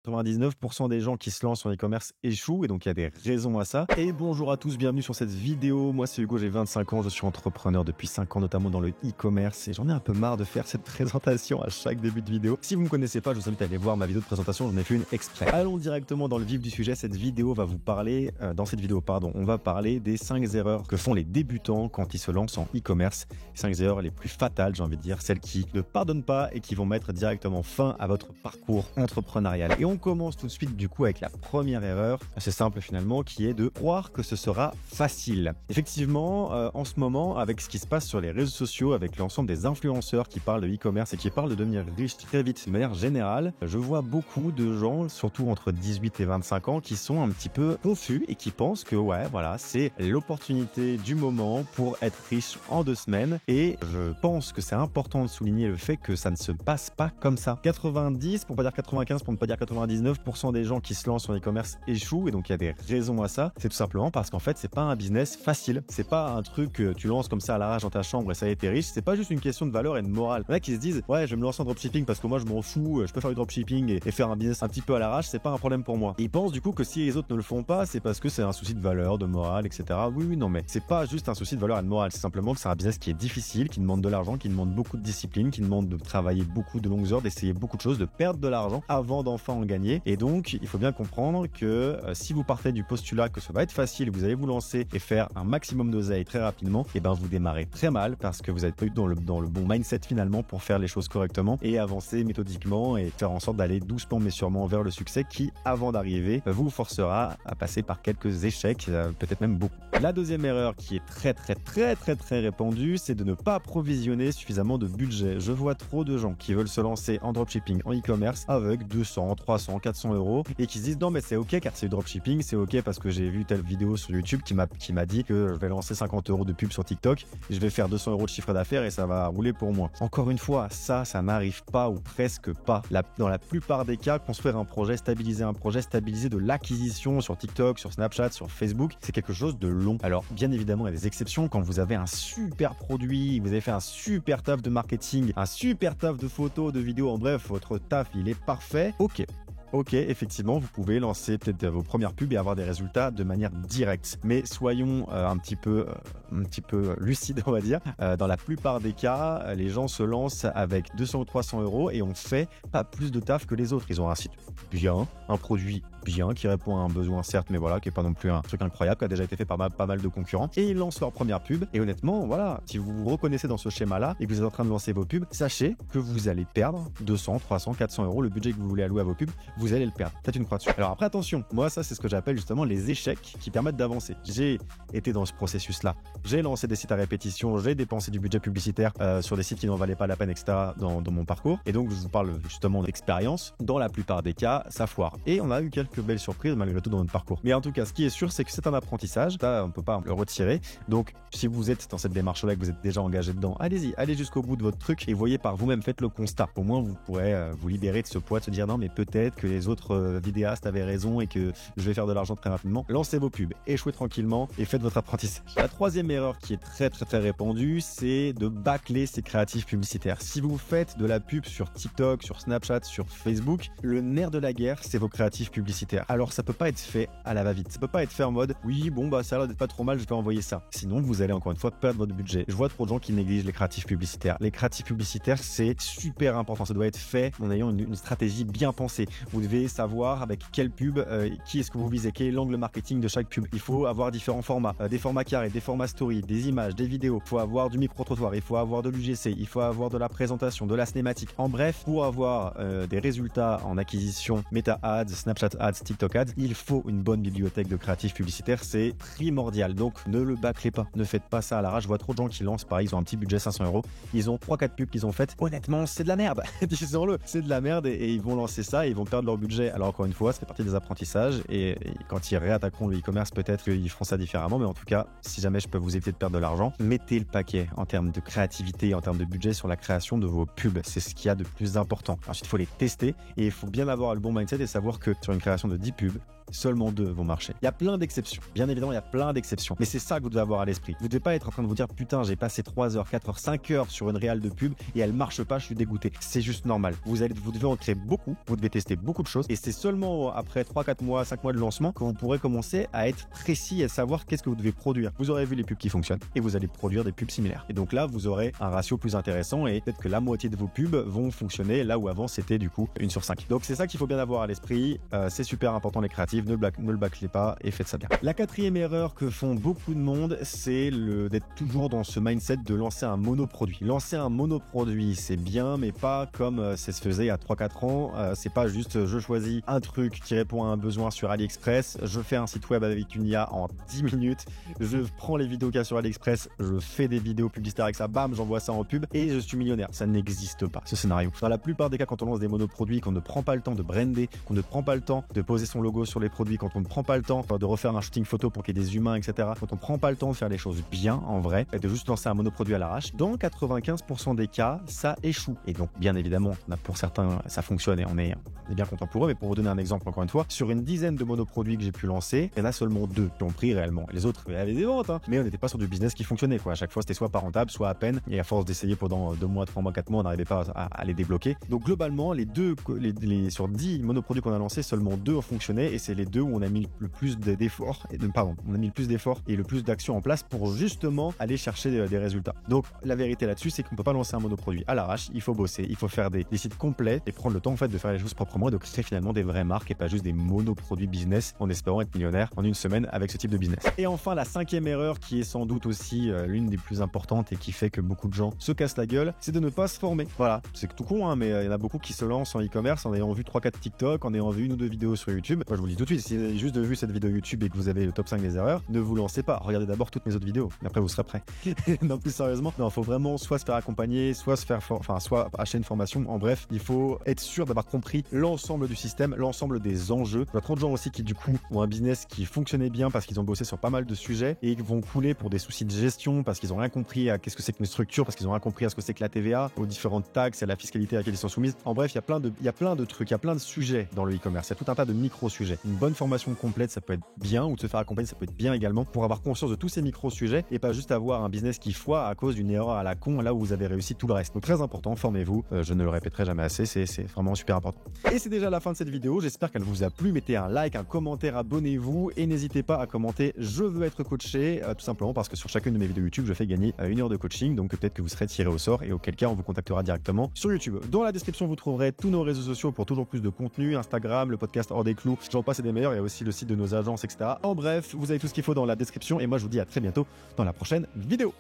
99% des gens qui se lancent en e-commerce échouent et donc il y a des raisons à ça. Et bonjour à tous, bienvenue sur cette vidéo. Moi c'est Hugo, j'ai 25 ans, je suis entrepreneur depuis 5 ans notamment dans le e-commerce et j'en ai un peu marre de faire cette présentation à chaque début de vidéo. Si vous ne me connaissez pas, je vous invite à aller voir ma vidéo de présentation, j'en ai fait une exprès. Allons directement dans le vif du sujet, cette vidéo va vous parler, on va parler des 5 erreurs que font les débutants quand ils se lancent en e-commerce. 5 erreurs les plus fatales, j'ai envie de dire, celles qui ne pardonnent pas et qui vont mettre directement fin à votre parcours entrepreneurial. Et on commence tout de suite du coup avec la première erreur, assez simple finalement, qui est de croire que ce sera facile. Effectivement, en ce moment, avec ce qui se passe sur les réseaux sociaux, avec l'ensemble des influenceurs qui parlent de e-commerce et qui parlent de devenir riche très vite de manière générale, je vois beaucoup de gens, surtout entre 18 et 25 ans, qui sont un petit peu confus et qui pensent que ouais, voilà, c'est l'opportunité du moment pour être riche en 2 semaines. Et je pense que c'est important de souligner le fait que ça ne se passe pas comme ça. 90, pour pas dire 95, pour ne pas dire 99% des gens qui se lancent en e-commerce échouent et donc il y a des raisons à ça. C'est tout simplement parce qu'en fait, c'est pas un business facile. C'est pas un truc que tu lances comme ça à l'arrache dans ta chambre et ça y est, t'es riche. C'est pas juste une question de valeur et de morale. Il y en a qui se disent, ouais, je vais me lancer en dropshipping parce que moi je m'en fous, je peux faire du dropshipping et faire un business un petit peu à l'arrache, c'est pas un problème pour moi. Et ils pensent du coup que si les autres ne le font pas, c'est parce que c'est un souci de valeur, de morale, etc. Oui, non, mais c'est pas juste un souci de valeur et de morale. C'est simplement que c'est un business qui est difficile, qui demande de l'argent, qui demande beaucoup de discipline, qui demande de travailler beaucoup de longues heures, d'essayer beaucoup de choses, de perdre de l'argent avant d'enfin en gagner. Et donc, il faut bien comprendre que si vous partez du postulat que ça va être facile, vous allez vous lancer et faire un maximum d'oseille très rapidement, et ben vous démarrez très mal parce que vous n'êtes pas eu dans le bon mindset finalement pour faire les choses correctement et avancer méthodiquement et faire en sorte d'aller doucement mais sûrement vers le succès qui, avant d'arriver, vous forcera à passer par quelques échecs, peut-être même beaucoup. La deuxième erreur qui est très répandue, c'est de ne pas provisionner suffisamment de budget. Je vois trop de gens qui veulent se lancer en dropshipping, en e-commerce avec 200, 300, 400 euros et qui se disent non mais c'est ok car c'est du dropshipping, c'est ok parce que j'ai vu telle vidéo sur YouTube qui m'a dit que je vais lancer 50 euros de pub sur TikTok et je vais faire 200 euros de chiffre d'affaires et ça va rouler pour moi. Encore une fois, ça n'arrive pas ou presque pas. Dans la plupart des cas, construire un projet, stabiliser de l'acquisition sur TikTok, sur Snapchat, sur Facebook, c'est quelque chose de long. Alors bien évidemment, il y a des exceptions quand vous avez un super produit, vous avez fait un super taf de marketing, un super taf de photos, de vidéos, en bref, votre taf il est parfait. Ok, effectivement, vous pouvez lancer peut-être vos premières pubs et avoir des résultats de manière directe. Mais soyons un petit peu lucides, on va dire. Dans la plupart des cas, les gens se lancent avec 200 ou 300 euros et on fait pas plus de taf que les autres. Ils ont un site bien, un produit bien, qui répond à un besoin certes, mais voilà, qui est pas non plus un truc incroyable, qui a déjà été fait par pas mal de concurrents. Et ils lancent leur première pub. Et honnêtement, voilà, si vous vous reconnaissez dans ce schéma-là et que vous êtes en train de lancer vos pubs, sachez que vous allez perdre 200, 300, 400 euros, le budget que vous voulez allouer à vos pubs, vous allez le perdre. Faites une croix dessus. Alors après, attention, moi, ça, c'est ce que j'appelle justement les échecs qui permettent d'avancer. J'ai été dans ce processus-là. J'ai lancé des sites à répétition, j'ai dépensé du budget publicitaire sur des sites qui n'en valaient pas la peine, etc. dans mon parcours. Et donc, je vous parle justement d'expérience. Dans la plupart des cas, ça foire. Et on a eu quelques belles surprises malgré tout dans notre parcours. Mais en tout cas, ce qui est sûr, c'est que c'est un apprentissage. Ça, on peut pas le retirer. Donc, si vous êtes dans cette démarche-là, que vous êtes déjà engagé dedans, allez-y, allez jusqu'au bout de votre truc et voyez par vous-même, faites le constat. Au moins, vous pourrez vous libérer de ce poids, de se dire non, mais peut-être que les autres vidéastes avaient raison et que je vais faire de l'argent très rapidement. Lancez vos pubs, échouez tranquillement et faites votre apprentissage. La troisième erreur qui est très répandue, c'est de bâcler ses créatifs publicitaires. Si vous faites de la pub sur TikTok, sur Snapchat, sur Facebook, le nerf de la guerre, c'est vos créatifs publicitaires. Alors ça peut pas être fait à la va-vite. Ça peut pas être fait en mode oui, bon bah ça a l'air d'être pas trop mal, je vais envoyer ça. Sinon, vous allez encore une fois perdre votre budget. Je vois trop de gens qui négligent les créatifs publicitaires. Les créatifs publicitaires, c'est super important. Ça doit être fait en ayant une stratégie bien pensée. Vous devez savoir avec quelle pub, qui est-ce que vous visez, quel est l'angle marketing de chaque pub. Il faut avoir différents formats, des formats carrés, des formats story, des images, des vidéos. Il faut avoir du micro-trottoir, il faut avoir de l'UGC, il faut avoir de la présentation, de la cinématique. En bref, pour avoir des résultats en acquisition Meta Ads, Snapchat Ads, TikTok Ads, il faut une bonne bibliothèque de créatifs publicitaires, c'est primordial. Donc ne le bâclez pas, ne faites pas ça à l'arrache. Je vois trop de gens qui lancent, pareil, ils ont un petit budget 500 euros, ils ont 3-4 pubs qu'ils ont faites. Honnêtement, c'est de la merde. Disons-le, c'est de la merde et ils vont lancer ça et ils vont perdre leur budget. Alors encore une fois, c'est partie des apprentissages et quand ils réattaqueront le e-commerce, peut-être qu'ils feront ça différemment. Mais en tout cas, si jamais je peux vous éviter de perdre de l'argent, mettez le paquet en termes de créativité, en termes de budget sur la création de vos pubs. C'est ce qu'il y a de plus important. Ensuite, il faut les tester et il faut bien avoir le bon mindset et savoir que sur une création de 10 pubs, seulement 2 vont marcher. Il y a plein d'exceptions. Bien évidemment, il y a plein d'exceptions. Mais c'est ça que vous devez avoir à l'esprit. Vous devez pas être en train de vous dire putain, j'ai passé 3 heures, 4 heures, 5 heures sur une réal de pub et elle marche pas, je suis dégoûté. C'est juste normal. Vous devez en créer beaucoup, vous devez tester beaucoup de choses et c'est seulement après 3, 4 mois, 5 mois de lancement que vous pourrez commencer à être précis et à savoir qu'est-ce que vous devez produire. Vous aurez vu les pubs qui fonctionnent et vous allez produire des pubs similaires. Et donc là, vous aurez un ratio plus intéressant et peut-être que la moitié de vos pubs vont fonctionner là où avant c'était du coup 1 sur 5. Donc c'est ça qu'il faut bien avoir à l'esprit. C'est super important les créatifs, ne le bâclez pas et faites ça bien. La 4e erreur que font beaucoup de monde, c'est d'être toujours dans ce mindset de lancer un monoproduit. Lancer un monoproduit, c'est bien, mais pas comme ça se faisait il y a 3-4 ans. C'est pas juste je choisis un truc qui répond à un besoin sur AliExpress, je fais un site web avec une IA en 10 minutes, je prends les vidéos qu'il y a sur AliExpress, je fais des vidéos publicitaires avec ça, bam, j'envoie ça en pub et je suis millionnaire. Ça n'existe pas, ce scénario. Dans la plupart des cas, quand on lance des monoproduits, qu'on ne prend pas le temps de brander, qu'on ne prend pas le temps de poser son logo sur les produits, quand on ne prend pas le temps de refaire un shooting photo pour qu'il y ait des humains, etc., quand on ne prend pas le temps de faire les choses bien, en vrai, et de juste lancer un monoproduit à l'arrache, dans 95% des cas, ça échoue. Et donc, bien évidemment, pour certains, ça fonctionne et on est bien content pour eux, mais pour vous donner un exemple, encore une fois, sur une dizaine de monoproduits que j'ai pu lancer, il y en a seulement 2 qui ont pris réellement. Les autres, il y avait des ventes, hein, mais on n'était pas sur du business qui fonctionnait, quoi. À chaque fois, c'était soit pas rentable, soit à peine, et à force d'essayer pendant 2 mois, 3 mois, 4 mois, on n'arrivait pas à les débloquer. Donc, globalement, sur 10 monoproduits qu'on a lancés, seulement 2 ont fonctionné, et c'est les 2 où on a mis le plus d'efforts, on a mis le plus d'efforts et le plus d'actions en place pour justement aller chercher des résultats. Donc, la vérité là-dessus, c'est qu'on peut pas lancer un monoproduit à l'arrache, il faut bosser, il faut faire des sites complets et prendre le temps en fait de faire les choses proprement et de créer finalement des vraies marques et pas juste des monoproduits business en espérant être millionnaire en une semaine avec ce type de business. Et enfin, la 5e erreur qui est sans doute aussi l'une des plus importantes et qui fait que beaucoup de gens se cassent la gueule, c'est de ne pas se former. Voilà, c'est tout con, hein, mais il y en a beaucoup qui se lancent en e-commerce en ayant vu 3-4 TikTok, en ayant vu 1 ou 2 vidéos sur YouTube. Moi, je vous le dis tout de suite, si vous avez juste vu cette vidéo YouTube et que vous avez le top 5 des erreurs, ne vous lancez pas. Regardez d'abord toutes mes autres vidéos, et après vous serez prêt. Non, plus sérieusement, non, il faut vraiment soit se faire accompagner, soit soit acheter une formation. En bref, il faut être sûr d'avoir compris l'ensemble du système, l'ensemble des enjeux. Il y a trop de gens aussi qui du coup ont un business qui fonctionnait bien parce qu'ils ont bossé sur pas mal de sujets et vont couler pour des soucis de gestion parce qu'ils ont rien compris à qu'est-ce que c'est qu'une structure, parce qu'ils ont rien compris à ce que c'est que la TVA, aux différentes taxes et à la fiscalité à laquelle ils sont soumises. En bref, il y a plein de trucs, il y a plein de sujets dans le e-commerce. Il y a tout un tas de micro-sujets. Une bonne formation complète, ça peut être bien, ou de se faire accompagner, ça peut être bien également pour avoir conscience de tous ces micro-sujets et pas juste avoir un business qui foire à cause d'une erreur à la con là où vous avez réussi tout le reste. Donc très important, formez-vous. Je ne le répéterai jamais assez, c'est vraiment super important. Et c'est déjà la fin de cette vidéo. J'espère qu'elle vous a plu. Mettez un like, un commentaire, abonnez-vous et n'hésitez pas à commenter je veux être coaché, tout simplement parce que sur chacune de mes vidéos YouTube, je fais gagner 1 heure de coaching. Donc peut-être que vous serez tiré au sort et auquel cas on vous contactera directement sur YouTube. Dans la description, vous trouverez tous nos réseaux sociaux pour toujours plus de contenu, Instagram, le podcast Hors des Clous, j'en passe et des meilleurs. Il y a aussi le site de nos agences, etc. En bref, vous avez tout ce qu'il faut dans la description et moi je vous dis à très bientôt dans la prochaine vidéo.